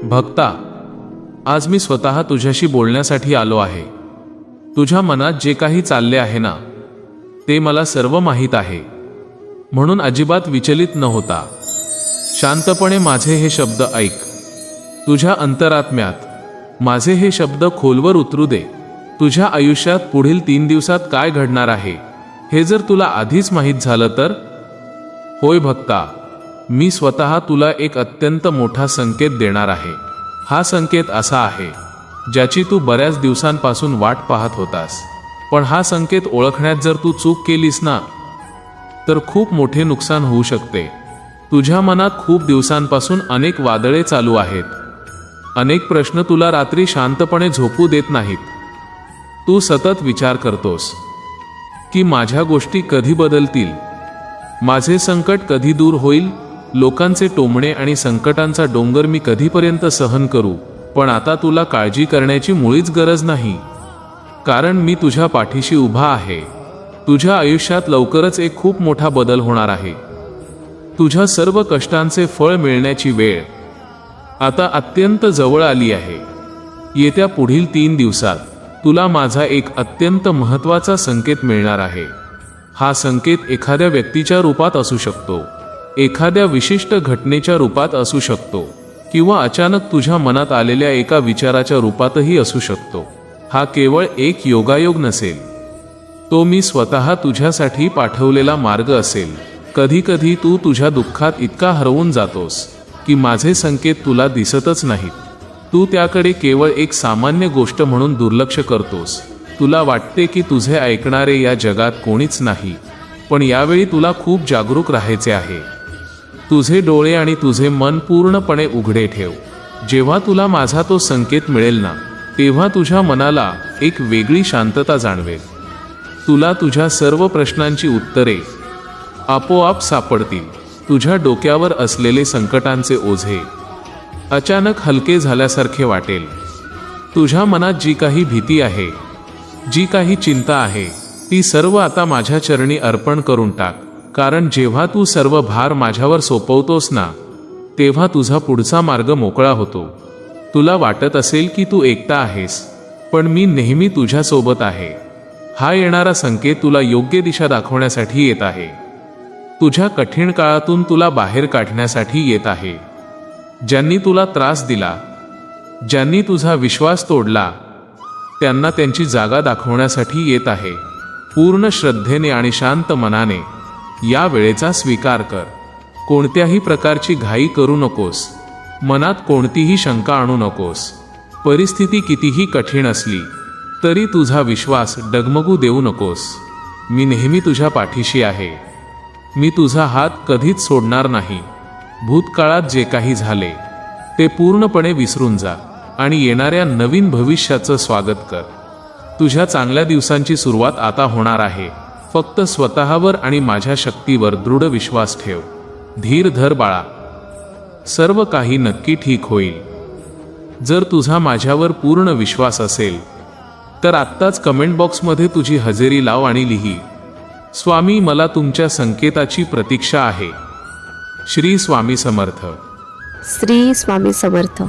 भक्ता, आज मी स्वतः तुझ्याशी बोलण्यासाठी आलो आहे. तुझ्या मनात जे काही चालले आहे ना, ते मला सर्व माहीत आहे. म्हणून अजिबात विचलित न होता शांतपणे माझे हे शब्द ऐक. तुझ्या अंतरात्म्यात माझे हे शब्द खोलवर उतरू दे. तुझ्या आयुष्यात पुढील 3 दिवसात काय घडणार आहे हे जर तुला आधीच माहीत झालं तर? होय भक्ता, मी स्वतः तुला एक अत्यंत मोठा संकेत देणार आहे. हा संकेत असा आहे ज्याची तू बऱ्याच दिवसांपासून वाट पाहत होतास. पण हा संकेत ओळखण्यात जर तू चूक केलीस ना, तर खूप मोठे नुकसान होऊ शकते. तुझ्या मनात खूप दिवसांपासून अनेक वादळे चालू आहेत. अनेक प्रश्न तुला रात्री शांतपणे झोपू देत नाहीत. तू सतत विचार करतोस की माझ्या गोष्टी कधी बदलतील, माझे संकट कधी दूर होईल, लोकांचे टोमणे आणि संकटांचा डोंगर मी कधीपर्यंत सहन करू. पण आता तुला काळजी करण्याची मुळीच गरज नाही, कारण मी तुझ्या पाठीशी उभा आहे. तुझ्या आयुष्यात लवकरच एक खूप मोठा बदल होणार आहे. तुझ्या सर्व कष्टांचे फळ मिळण्याची वेळ आता अत्यंत जवळ आली आहे. येत्या पुढील 3 दिवसात तुला माझा एक अत्यंत महत्त्वाचा संकेत मिळणार आहे. हा संकेत एखाद्या व्यक्तीच्या रूपात असू शकतो, एखाद्या विशिष्ट घटनेच्या रूपात असू शकतो, किंवा अचानक तुझ्या मनात आलेल्या एका विचाराच्या रूपातही असू शकतो. हा केवळ एक योगायोग नसेल, तो मी स्वतः तुझ्यासाठी पाठवलेला मार्ग असेल. कधीकधी तू तुझ्या दुःखात इतका हरवून जातोस की माझे संकेत तुला दिसतच नाहीत. तू त्याकडे केवळ एक सामान्य गोष्ट म्हणून दुर्लक्ष करतोस. तुला वाटते की तुझे ऐकणारे या जगात कोणीच नाही. पण यावेळी तुला खूप जागरूक राहायचे आहे. तुझे डोळे आणि तुझे मन पूर्णपणे उघडे ठेव. जेव्हा तुला माझा तो संकेत मिळेल ना, तेव्हा तुझ्या मनाला एक वेगळी शांतता जाणवेल. तुला तुझ्या सर्व प्रश्नांची उत्तरे आपोआप सापडतील. तुझ्या डोक्यावर असलेले संकटांचे ओझे अचानक हलके झाल्यासारखे वाटेल. तुझ्या मनात जी काही भीती आहे, जी काही चिंता आहे, ती सर्व आता माझ्या चरणी अर्पण करून टाक. कारण जेव्हा तू सर्व भार माझ्यावर सोपवतोस ना, तेव्हा तुझा पुढचा मार्ग मोकळा होतो. तुला वाटत असेल की तू एकटा आहेस, पण मी नेहमी तुझ्यासोबत आहे. हा येणारा संकेत तुला योग्य दिशा दाखवण्यासाठी येत आहे. तुझ्या कठीण काळातून तुला बाहेर काढण्यासाठी येत आहे. ज्यांनी तुला त्रास दिला, ज्यांनी तुझा विश्वास तोडला, त्यांना त्यांची जागा दाखवण्यासाठी येत आहे. पूर्ण श्रद्धेने आणि शांत मनाने या वेळेचा स्वीकार कर. कोणत्याही प्रकारची घाई करू नकोस. मनात कोणतीही शंका आणू नकोस. परिस्थिती कितीही कठीण असली तरी तुझा विश्वास डगमगू देऊ नकोस. मी नेहमी तुझ्या पाठीशी आहे. मी तुझा हात कधीच सोडणार नाही. भूतकाळात जे काही झाले ते पूर्णपणे विसरून जा आणि येणाऱ्या नवीन भविष्याचं स्वागत कर. तुझ्या चांगल्या दिवसांची सुरुवात आता होणार आहे. फक्त स्वतःवर आणि माझ्या शक्तीवर दृढ विश्वास ठेव. धीर धर बाळा. सर्व काही नक्की ठीक होईल. जर तुझा माझ्यावर पूर्ण विश्वास असेल तर आत्ताच कमेंट बॉक्समध्ये तुझी हजेरी लाव आणि लिही, स्वामी, मला तुमच्या संकेताची प्रतीक्षा आहे. श्री स्वामी समर्थ. श्री स्वामी समर्थ.